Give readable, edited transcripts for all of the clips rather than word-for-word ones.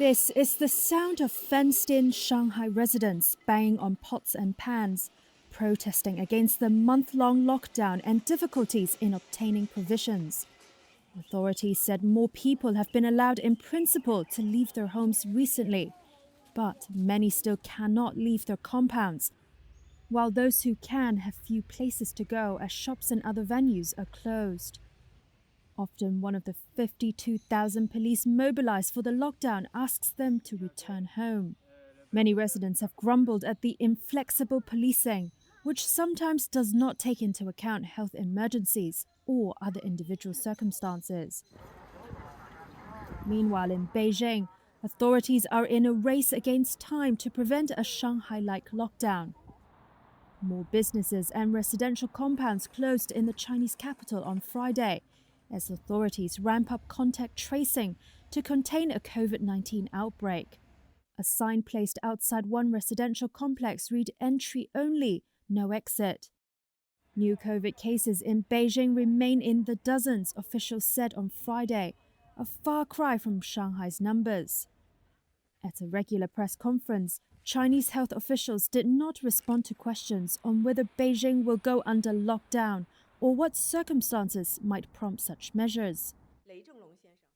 This is the sound of fenced-in Shanghai residents banging on pots and pans, protesting against the month-long lockdown and difficulties in obtaining provisions. Authorities said more people have been allowed in principle to leave their homes recently, but many still cannot leave their compounds, while those who can have few places to go as shops and other venues are closed. Often one of the 52,000 police mobilized for the lockdown asks them to return home. Many residents have grumbled at the inflexible policing, which sometimes does not take into account health emergencies or other individual circumstances. Meanwhile, in Beijing, authorities are in a race against time to prevent a Shanghai-like lockdown. More businesses and residential compounds closed in the Chinese capital on Friday, as authorities ramp up contact tracing to contain a COVID-19 outbreak. A sign placed outside one residential complex read "Entry only, no exit." New COVID cases in Beijing remain in the dozens, officials said on Friday, a far cry from Shanghai's numbers. At a regular press conference, Chinese health officials did not respond to questions on whether Beijing will go under lockdown or what circumstances might prompt such measures.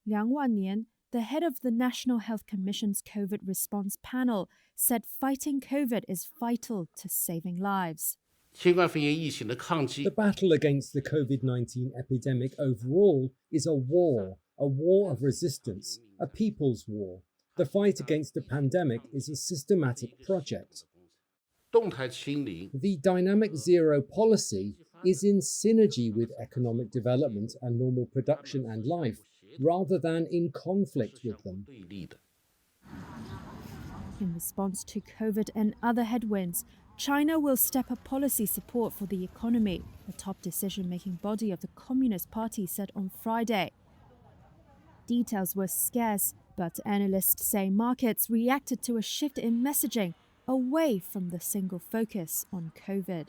Liang Wannian, the head of the National Health Commission's COVID response panel, said fighting COVID is vital to saving lives. The battle against the COVID-19 epidemic overall is a war of resistance, a people's war. The fight against the pandemic is a systematic project. The dynamic zero policy is in synergy with economic development and normal production and life, rather than in conflict with them. In response to COVID and other headwinds, China will step up policy support for the economy, the top decision-making body of the Communist Party said on Friday. Details were scarce, but analysts say markets reacted to a shift in messaging away from the single focus on COVID.